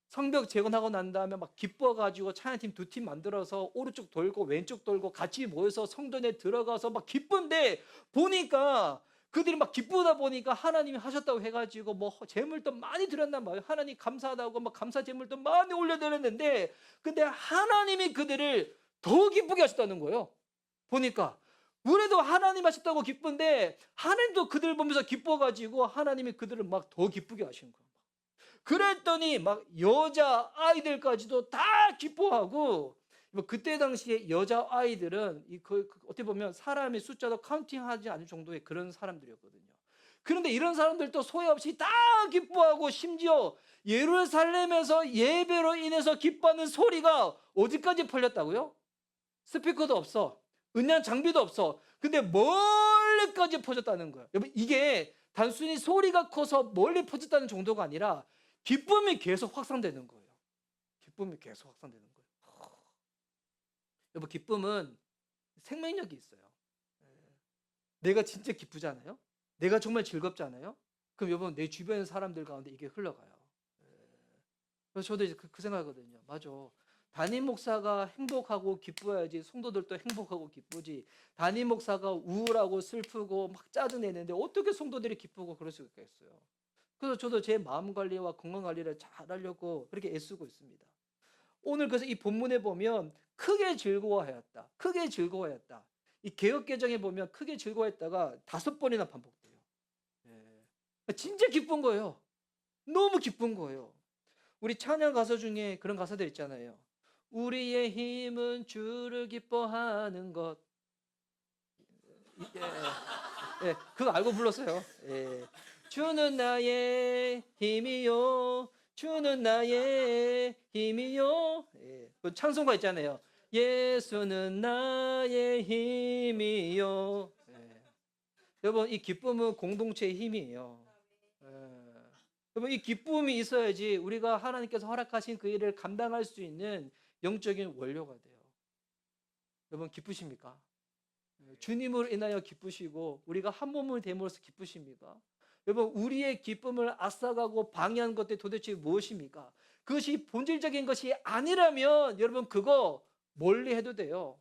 성벽 재건하고 난 다음에 막 기뻐가지고 찬양팀 2팀 만들어서 오른쪽 돌고 왼쪽 돌고 같이 모여서 성전에 들어가서 막 기쁜데 보니까 그들이 막 기쁘다 보니까 하나님이 하셨다고 해가지고 뭐 재물도 많이 드렸단 말이에요. 하나님 감사하다고 막 감사 재물도 많이 올려드렸는데 근데 하나님이 그들을 더 기쁘게 하셨다는 거예요. 보니까 우리도 하나님 하셨다고 기쁜데 하나님도 그들 보면서 기뻐가지고 하나님이 그들을 막 더 기쁘게 하신 거예요. 그랬더니 막 여자 아이들까지도 다 기뻐하고 뭐 그때 당시에 여자 아이들은 어떻게 보면 사람의 숫자도 카운팅하지 않을 정도의 그런 사람들이었거든요. 그런데 이런 사람들도 소외 없이 다 기뻐하고 심지어 예루살렘에서 예배로 인해서 기뻐하는 소리가 어디까지 퍼졌다고요? 스피커도 없어. 은양 장비도 없어. 근데 멀리까지 퍼졌다는 거예요. 여러분 이게 단순히 소리가 커서 멀리 퍼졌다는 정도가 아니라 기쁨이 계속 확산되는 거예요. 기쁨이 계속 확산되는 거예요. 여러분 기쁨은 생명력이 있어요. 내가 진짜 기쁘잖아요. 내가 정말 즐겁잖아요. 그럼 여러분 내 주변 사람들 가운데 이게 흘러가요. 그래서 저도 이제 그 생각하거든요. 맞아. 담임 목사가 행복하고 기뻐야지 성도들도 행복하고 기쁘지. 담임 목사가 우울하고 슬프고 막 짜증내는데 어떻게 성도들이 기쁘고 그럴 수가 있겠어요. 그래서 저도 제 마음 관리와 건강 관리를 잘 하려고 그렇게 애쓰고 있습니다. 오늘 그래서 이 본문에 보면 크게 즐거워하였다. 크게 즐거워하였다. 이 개역개정에 보면 크게 즐거워했다가 5번이나 반복돼요. 진짜 기쁜 거예요. 너무 기쁜 거예요. 우리 찬양 가사 중에 그런 가사들 있잖아요. 우리의 힘은 주를 기뻐하는 것. 그거 알고 불렀어요. 주는 나의 힘이요. 주는 나의 힘이요. 그 찬송가 있잖아요. 예수는 나의 힘이요. 여러분 이 기쁨은 공동체의 힘이에요. 여러분 이 기쁨이 있어야지 우리가 하나님께서 허락하신 그 일을 감당할 수 있는 영적인 원료가 돼요. 여러분 기쁘십니까? 주님을 인하여 기쁘시고 우리가 한 몸을 됨으로써 기쁘십니까? 여러분 우리의 기쁨을 앗아가고 방해한 것들이 도대체 무엇입니까? 그것이 본질적인 것이 아니라면 여러분 그거 멀리 해도 돼요.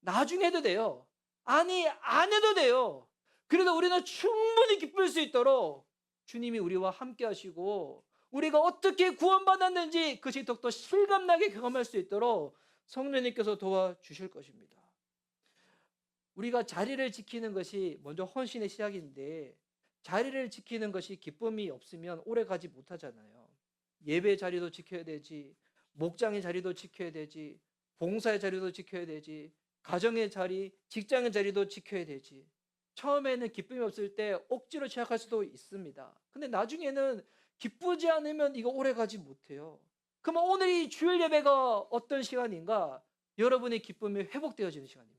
나중에 해도 돼요. 아니 안 해도 돼요. 그래도 우리는 충분히 기쁠 수 있도록 주님이 우리와 함께 하시고 우리가 어떻게 구원받았는지 그것이 더욱더 실감나게 경험할 수 있도록 성령님께서 도와주실 것입니다. 우리가 자리를 지키는 것이 먼저 헌신의 시작인데 자리를 지키는 것이 기쁨이 없으면 오래 가지 못하잖아요. 예배 자리도 지켜야 되지, 목장의 자리도 지켜야 되지, 봉사의 자리도 지켜야 되지, 가정의 자리, 직장의 자리도 지켜야 되지. 처음에는 기쁨이 없을 때 억지로 시작할 수도 있습니다. 근데 나중에는 기쁘지 않으면 이거 오래 가지 못해요. 그러면 오늘 이 주일 예배가 어떤 시간인가? 여러분의 기쁨이 회복되어지는 시간입니다.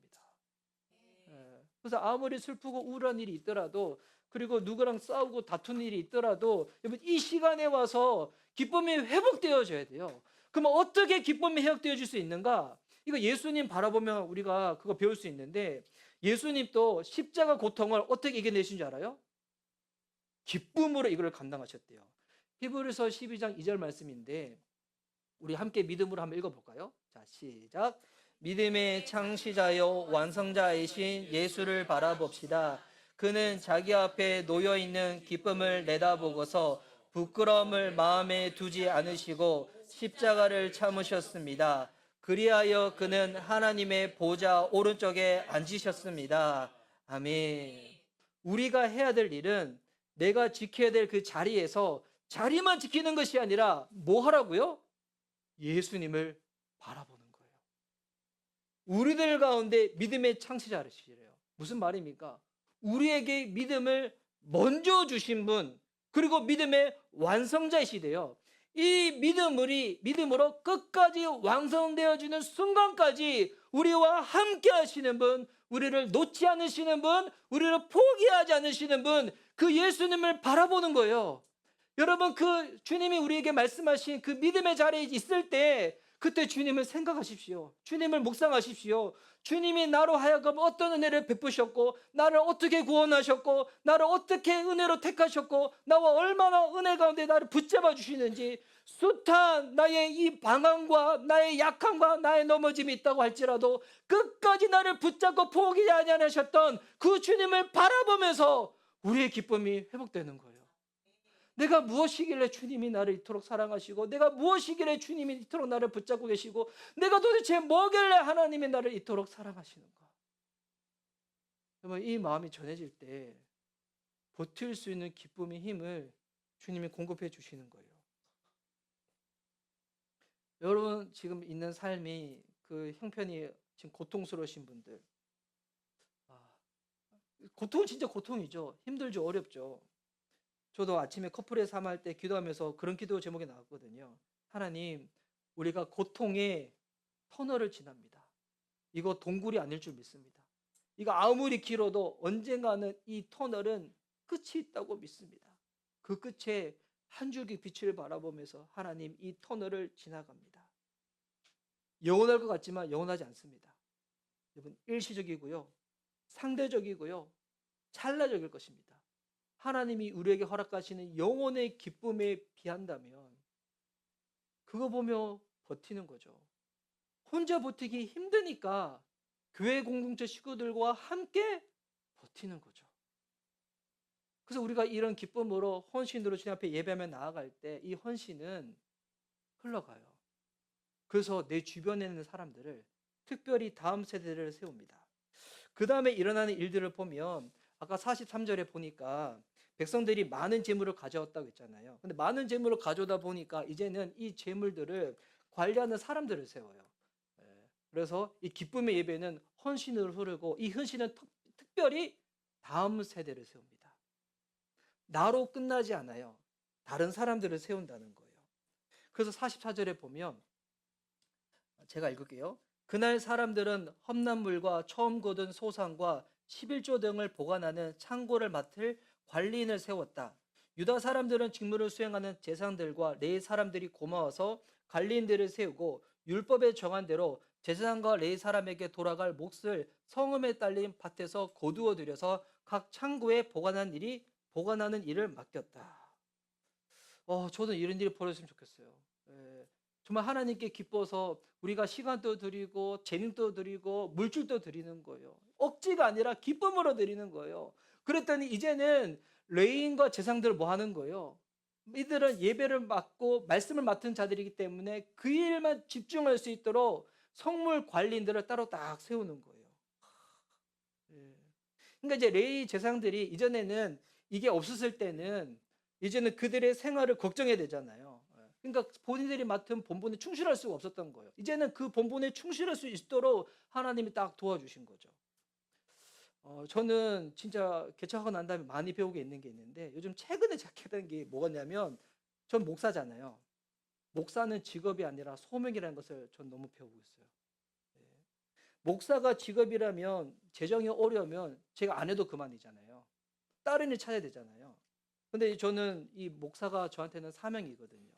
그래서 아무리 슬프고 우울한 일이 있더라도 그리고 누구랑 싸우고 다투는 일이 있더라도 여러분 이 시간에 와서 기쁨이 회복되어져야 돼요. 그러면 어떻게 기쁨이 회복되어질 수 있는가? 이거 예수님 바라보면 우리가 그거 배울 수 있는데 예수님도 십자가 고통을 어떻게 이겨내신 줄 알아요? 기쁨으로 이걸 감당하셨대요. 히브리서 12장 2절 말씀인데 우리 함께 믿음으로 한번 읽어볼까요? 자, 시작. 믿음의 창시자요 완성자이신 예수를 바라봅시다. 그는 자기 앞에 놓여있는 기쁨을 내다보고서 부끄러움을 마음에 두지 않으시고 십자가를 참으셨습니다. 그리하여 그는 하나님의 보좌 오른쪽에 앉으셨습니다. 아멘. 우리가 해야 될 일은 내가 지켜야 될 그 자리에서 자리만 지키는 것이 아니라 뭐 하라고요? 예수님을 바라보는 거예요. 우리들 가운데 믿음의 창시자시래요. 무슨 말입니까? 우리에게 믿음을 먼저 주신 분, 그리고 믿음의 완성자이시대요. 이 믿음으로 끝까지 완성되어지는 순간까지 우리와 함께 하시는 분, 우리를 놓지 않으시는 분, 우리를 포기하지 않으시는 분, 그 예수님을 바라보는 거예요. 여러분 그 주님이 우리에게 말씀하신 그 믿음의 자리에 있을 때 그때 주님을 생각하십시오. 주님을 묵상하십시오. 주님이 나로 하여금 어떤 은혜를 베푸셨고, 나를 어떻게 구원하셨고, 나를 어떻게 은혜로 택하셨고, 나와 얼마나 은혜 가운데 나를 붙잡아 주시는지, 숱한 나의 이 방황과 나의 약함과 나의 넘어짐이 있다고 할지라도 끝까지 나를 붙잡고 포기하지 않으셨던 그 주님을 바라보면서 우리의 기쁨이 회복되는 거예요. 내가 무엇이길래 주님이 나를 이토록 사랑하시고, 내가 무엇이길래 주님이 이토록 나를 붙잡고 계시고, 내가 도대체 뭐길래 하나님이 나를 이토록 사랑하시는가. 여러분, 이 마음이 전해질 때 버틸 수 있는 기쁨의 힘을 주님이 공급해 주시는 거예요. 여러분 지금 있는 삶이 그 형편이 지금 고통스러우신 분들, 고통은 진짜 고통이죠. 힘들죠. 어렵죠. 저도 아침에 커플의 삶 할 때 기도하면서 그런 기도 제목이 나왔거든요. 하나님, 우리가 고통의 터널을 지납니다. 이거 동굴이 아닐 줄 믿습니다. 이거 아무리 길어도 언젠가는 이 터널은 끝이 있다고 믿습니다. 그 끝에 한 줄기 빛을 바라보면서 하나님, 이 터널을 지나갑니다. 영원할 것 같지만 영원하지 않습니다. 여러분, 일시적이고요, 상대적이고요, 찰나적일 것입니다. 하나님이 우리에게 허락하시는 영혼의 기쁨에 비한다면 그거 보며 버티는 거죠. 혼자 버티기 힘드니까 교회 공동체 식구들과 함께 버티는 거죠. 그래서 우리가 이런 기쁨으로 헌신으로 주님 앞에 예배하며 나아갈 때 이 헌신은 흘러가요. 그래서 내 주변에 있는 사람들을, 특별히 다음 세대를 세웁니다. 그 다음에 일어나는 일들을 보면 아까 43절에 보니까 백성들이 많은 재물을 가져왔다고 했잖아요. 근데 많은 재물을 가져오다 보니까 이제는 이 재물들을 관리하는 사람들을 세워요. 그래서 이 기쁨의 예배는 헌신으로 흐르고, 이 헌신은 특별히 다음 세대를 세웁니다. 나로 끝나지 않아요. 다른 사람들을 세운다는 거예요. 그래서 44절에 보면 제가 읽을게요. 그날 사람들은 험난물과 처음 거둔 소산과 11조 등을 보관하는 창고를 맡을 관리인을 세웠다. 유다 사람들은 직무를 수행하는 제사장들과 레위 사람들이 고마워서 관리인들을 세우고, 율법에 정한 대로 제사장과 레위 사람에게 돌아갈 몫을 성읍에 딸린 밭에서 거두어 들여서 각 창고에 보관하는 일을 맡겼다. 저는 이런 일이 벌어졌으면 좋겠어요. 정말 하나님께 기뻐서 우리가 시간도 드리고 재능도 드리고 물질도 드리는 거예요. 억지가 아니라 기쁨으로 드리는 거예요. 그랬더니 이제는 레위인과 제사장들 뭐 하는 거예요? 이들은 예배를 맡고 말씀을 맡은 자들이기 때문에 그 일만 집중할 수 있도록 성물 관리인들을 따로 딱 세우는 거예요. 그러니까 이제 레위 제사장들이 이전에는 이게 없었을 때는 이제는 그들의 생활을 걱정해야 되잖아요. 그러니까 본인들이 맡은 본분에 충실할 수가 없었던 거예요. 이제는 그 본분에 충실할 수 있도록 하나님이 딱 도와주신 거죠. 저는 진짜 개척하고 난 다음에 많이 배우게 있는 게 있는데, 요즘 최근에 시작했던 게 뭐냐면, 전 목사잖아요. 목사는 직업이 아니라 소명이라는 것을 전 너무 배우고 있어요. 목사가 직업이라면 재정이 어려우면 제가 안 해도 그만이잖아요. 다른 일 찾아야 되잖아요. 근데 저는 이 목사가 저한테는 사명이거든요.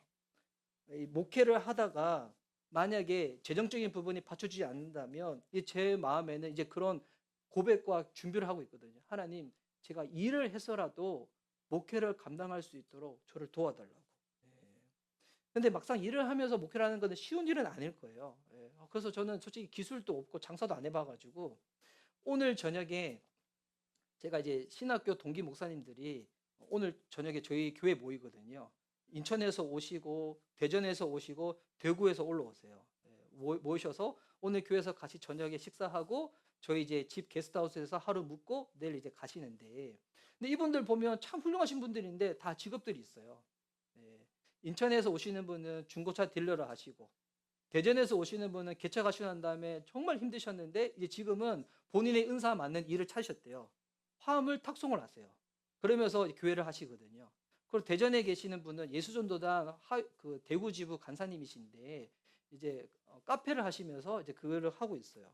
이 목회를 하다가 만약에 재정적인 부분이 받쳐주지 않는다면 제 마음에는 이제 그런 고백과 준비를 하고 있거든요. 하나님, 제가 일을 해서라도 목회를 감당할 수 있도록 저를 도와달라고. 근데 막상 일을 하면서 목회를 하는 것은 쉬운 일은 아닐 거예요. 그래서 저는 솔직히 기술도 없고 장사도 안 해봐가지고, 오늘 저녁에 제가 이제 신학교 동기 목사님들이 오늘 저녁에 저희 교회 모이거든요. 인천에서 오시고 대전에서 오시고 대구에서 올라오세요. 모이셔서 오늘 교회에서 같이 저녁에 식사하고 저희 이제 집 게스트하우스에서 하루 묵고 내일 이제 가시는데, 근데 이분들 보면 참 훌륭하신 분들인데 다 직업들이 있어요. 인천에서 오시는 분은 중고차 딜러를 하시고, 대전에서 오시는 분은 개척하시고 난 다음에 정말 힘드셨는데 이제 지금은 본인의 은사 맞는 일을 찾으셨대요. 화물 탁송을 하세요. 그러면서 교회를 하시거든요. 그리고 대전에 계시는 분은 예수전도단 그 대구 지부 간사님이신데 이제 카페를 하시면서 이제 그거를 하고 있어요.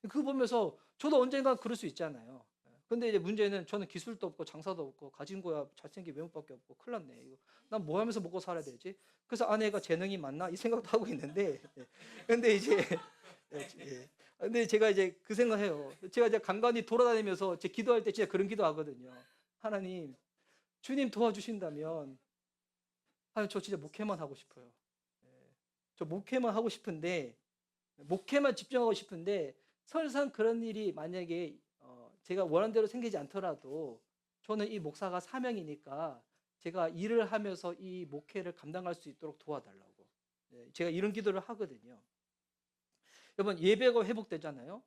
그거 보면서 저도 언젠가 그럴 수 있잖아요. 근데 이제 문제는 저는 기술도 없고 장사도 없고 가진 거야 잘생긴 외모밖에 없고 큰일 났네. 이거 난 뭐 하면서 먹고 살아야 되지? 그래서 아내가 재능이 많나 이 생각도 하고 있는데 근데 이제 예. 근데 제가 이제 그 생각해요. 제가 이제 간간히 돌아다니면서 제 기도할 때 진짜 그런 기도하거든요. 하나님, 주님 도와주신다면 저 진짜 목회만 하고 싶어요. 예. 저 목회만 하고 싶은데 목회만 집중하고 싶은데 설상 그런 일이 만약에 제가 원하는 대로 생기지 않더라도 저는 이 목사가 사명이니까 제가 일을 하면서 이 목회를 감당할 수 있도록 도와달라고. 제가 이런 기도를 하거든요. 여러분 예배가 회복되잖아요.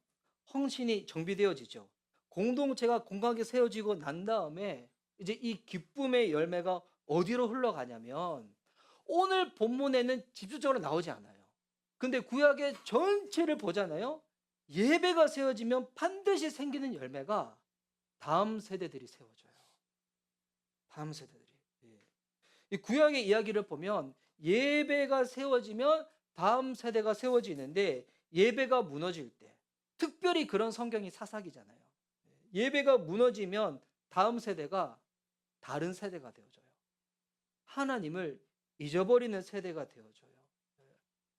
헌신이 정비되어지죠. 공동체가 건강하게 세워지고 난 다음에 이제 이 기쁨의 열매가 어디로 흘러가냐면 오늘 본문에는 집중적으로 나오지 않아요. 근데 구약의 전체를 보잖아요. 예배가 세워지면 반드시 생기는 열매가 다음 세대들이 세워져요. 다음 세대들이. 이 구약의 이야기를 보면 예배가 세워지면 다음 세대가 세워지는데 예배가 무너질 때 특별히 그런 성경이 사사기잖아요. 예배가 무너지면 다음 세대가 다른 세대가 되어져요. 하나님을 잊어버리는 세대가 되어져요.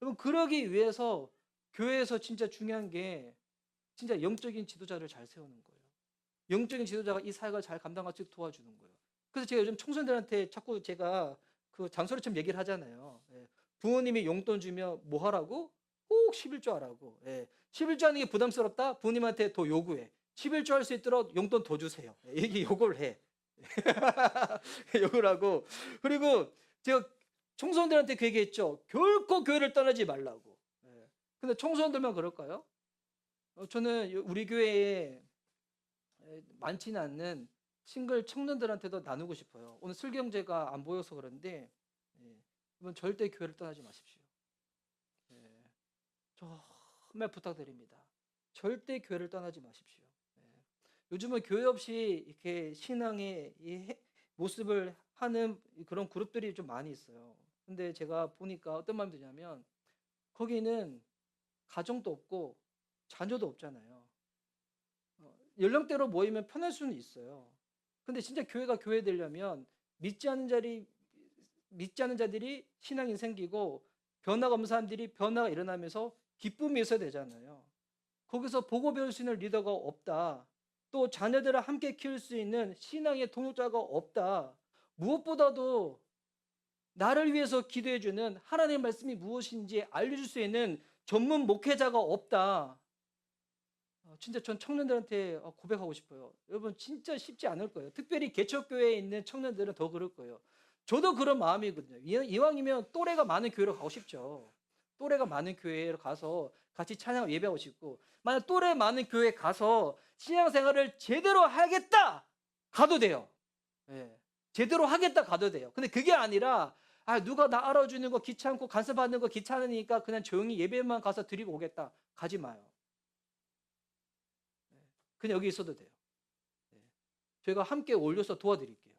여러분 그러기 위해서 교회에서 진짜 중요한 게 진짜 영적인 지도자를 잘 세우는 거예요. 영적인 지도자가 이 사역을 잘 감당할 수 있도록 도와주는 거예요. 그래서 제가 요즘 청소년들한테 자꾸 제가 그 잔소리처럼 얘기를 하잖아요. 부모님이 용돈 주면 뭐 하라고? 꼭 11조 하라고. 11조 하는 게 부담스럽다? 부모님한테 더 요구해. 11조 할 수 있도록 용돈 더 주세요. 이게 요구를 해. 욕을 하고. 그리고 제가 청소년들한테 그 얘기했죠. 결코 교회를 떠나지 말라고. 근데 청소년들만 그럴까요? 저는 우리 교회에 많지는 않는 싱글 청년들한테도 나누고 싶어요. 오늘 슬경제가 안 보여서 그런데 이번 절대 교회를 떠나지 마십시오. 정말 부탁드립니다. 절대 교회를 떠나지 마십시오. 요즘은 교회 없이 이렇게 신앙의 모습을 하는 그런 그룹들이 좀 많이 있어요. 근데 제가 보니까 어떤 마음이 드냐면 거기는 가정도 없고 자녀도 없잖아요. 연령대로 모이면 편할 수는 있어요. 근데 진짜 교회가 교회 되려면 믿지 않는 자들이 신앙이 생기고 변화가 없는 사람들이 변화가 일어나면서 기쁨이 있어야 되잖아요. 거기서 보고 배울 수 있는 리더가 없다. 또 자녀들을 함께 키울 수 있는 신앙의 동역자가 없다. 무엇보다도 나를 위해서 기도해주는 하나님의 말씀이 무엇인지 알려줄 수 있는 전문 목회자가 없다. 진짜 전 청년들한테 고백하고 싶어요. 여러분 진짜 쉽지 않을 거예요. 특별히 개척교회에 있는 청년들은 더 그럴 거예요. 저도 그런 마음이거든요. 이왕이면 또래가 많은 교회로 가고 싶죠. 또래가 많은 교회로 가서 같이 찬양 예배하고 싶고, 만약 또래 많은 교회에 가서 신앙생활을 제대로 하겠다 가도 돼요. 제대로 하겠다 가도 돼요. 근데 그게 아니라 누가 나 알아주는 거 귀찮고 간섭받는 거 귀찮으니까 그냥 조용히 예배만 가서 드리고 오겠다 가지 마요. 그냥 여기 있어도 돼요. 저희가 함께 올려서 도와드릴게요.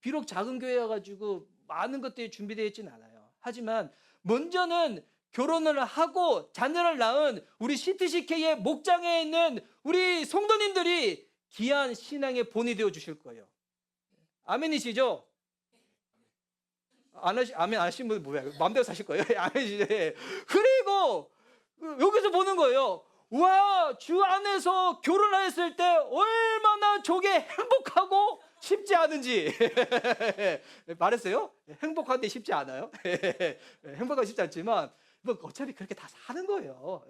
비록 작은 교회여가지고 많은 것들이 준비되어 있지는 않아요. 하지만 먼저는 결혼을 하고 자녀를 낳은 우리 CTCK의 목장에 있는 우리 성도님들이 귀한 신앙의 본이 되어 주실 거예요. 아멘이시죠? 아멘 안 하신 분 뭐야? 마음대로 사실 거예요? 아멘이시죠? 그리고 여기서 보는 거예요. 와, 주 안에서 결혼했을 때 얼마나 저게 행복하고 쉽지 않은지. 말했어요? 행복한데 쉽지 않아요. 행복하기 쉽지 않지만 뭐 어차피 그렇게 다 사는 거예요.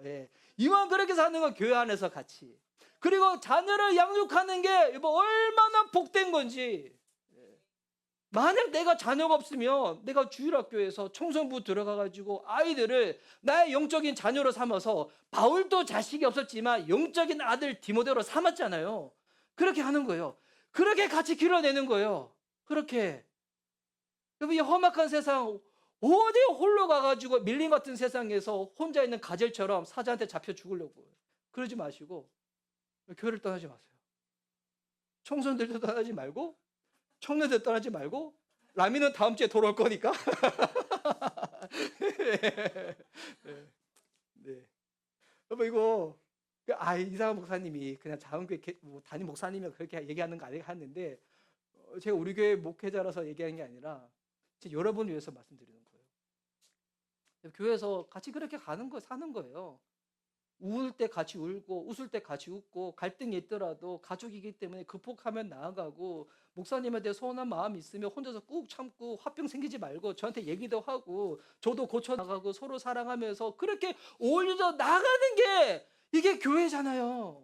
이왕 그렇게 사는 건 교회 안에서 같이. 그리고 자녀를 양육하는 게 뭐 얼마나 복된 건지. 만약 내가 자녀가 없으면 내가 주일학교에서 청소년부 들어가가지고 아이들을 나의 영적인 자녀로 삼아서, 바울도 자식이 없었지만 영적인 아들 디모데로 삼았잖아요. 그렇게 하는 거예요. 그렇게 같이 길러내는 거예요. 그렇게. 여러분 이 험악한 세상 어디 홀로 가가지고 밀림 같은 세상에서 혼자 있는 가젤처럼 사자한테 잡혀 죽으려고. 그러지 마시고 교회를 떠나지 마세요. 청소년들도 떠나지 말고 청년들 떠나지 말고, 라미는 다음 주에 돌아올 거니까. 네. 여러분 이거 이상한 목사님이 그냥 자원교회 뭐 담임 목사님이 그렇게 얘기하는 거 아니가 했는데 제가 우리 교회 목회자라서 얘기하는 게 아니라 여러분을 위해서 말씀드리는 거예요. 교회에서 같이 그렇게 가는 거 사는 거예요. 울 때 같이 울고 웃을 때 같이 웃고 갈등이 있더라도 가족이기 때문에 극복하면 나아가고 목사님한테 서운한 마음이 있으면 혼자서 꾹 참고 화병 생기지 말고 저한테 얘기도 하고 저도 고쳐 나가고 서로 사랑하면서 그렇게 어울려져 나가는 게 이게 교회잖아요.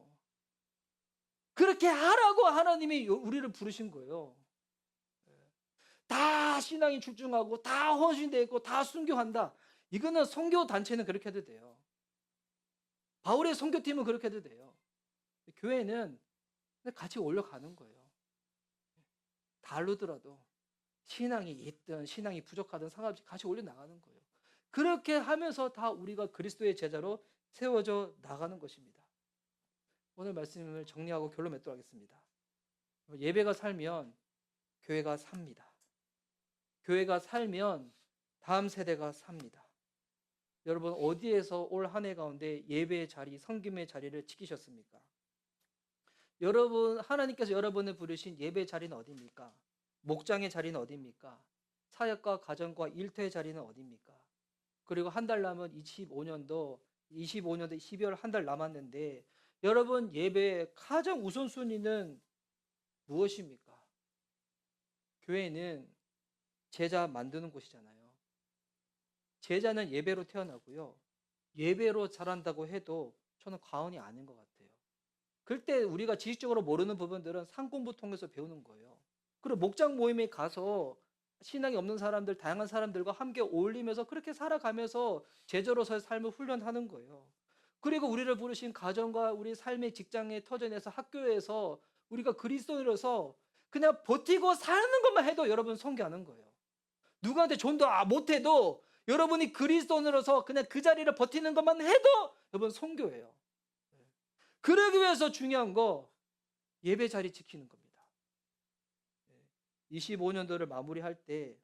그렇게 하라고 하나님이 우리를 부르신 거예요. 다 신앙에 집중하고 다 헌신되어 있고 다 순교한다. 이거는 선교 단체는 그렇게 해도 돼요. 바울의 선교팀은 그렇게 해도 돼요. 교회는 같이 올려가는 거예요. 다르더라도 신앙이 있든 신앙이 부족하든 상관없이 같이 올려나가는 거예요. 그렇게 하면서 다 우리가 그리스도의 제자로 세워져 나가는 것입니다. 오늘 말씀을 정리하고 결론 맺도록 하겠습니다. 예배가 살면 교회가 삽니다. 교회가 살면 다음 세대가 삽니다. 여러분 어디에서 올 한 해 가운데 예배의 자리, 섬김의 자리를 지키셨습니까? 여러분 하나님께서 여러분을 부르신 예배의 자리는 어디입니까? 목장의 자리는 어디입니까? 사역과 가정과 일터의 자리는 어디입니까? 그리고 한 달 남은 25년도 12월 한 달 남았는데 여러분 예배의 가장 우선순위는 무엇입니까? 교회는 제자 만드는 곳이잖아요. 제자는 예배로 태어나고요. 예배로 자란다고 해도 저는 과언이 아닌 것 같아요. 그때 우리가 지식적으로 모르는 부분들은 상공부 통해서 배우는 거예요. 그리고 목장 모임에 가서 신앙이 없는 사람들, 다양한 사람들과 함께 어울리면서 그렇게 살아가면서 제자로서의 삶을 훈련하는 거예요. 그리고 우리를 부르신 가정과 우리 삶의 직장의 터전에서 학교에서 우리가 그리스도인으로서 그냥 버티고 사는 것만 해도 여러분 선교하는 거예요. 누구한테 존도 못해도 여러분이 그리스도인으로서 그냥 그 자리를 버티는 것만 해도 여러분 선교예요. 그러기 위해서 중요한 거 예배 자리 지키는 겁니다. 25년도를 마무리할 때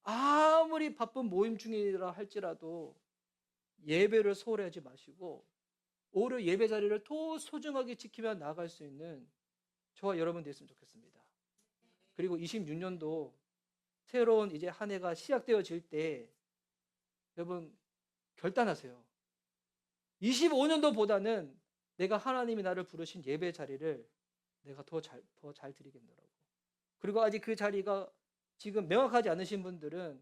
아무리 바쁜 모임 중이라 할지라도 예배를 소홀히 하지 마시고 오히려 예배 자리를 더 소중하게 지키며 나아갈 수 있는 저와 여러분 됐으면 좋겠습니다. 그리고 26년도 새로운 이제 한 해가 시작되어질 때 여러분 결단하세요. 25년도보다는 내가 하나님이 나를 부르신 예배 자리를 내가 더 잘 드리겠노라고. 그리고 아직 그 자리가 지금 명확하지 않으신 분들은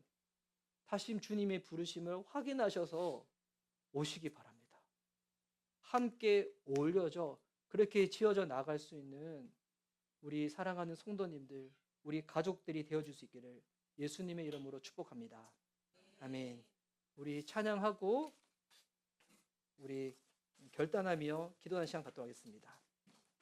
다시 주님의 부르심을 확인하셔서 오시기 바랍니다. 함께 어울려져 그렇게 지어져 나갈 수 있는 우리 사랑하는 성도님들, 우리 가족들이 되어줄 수 있기를 예수님의 이름으로 축복합니다. 아멘. 우리 찬양하고 우리 결단하며 기도하는 시간 갖도록 하겠습니다.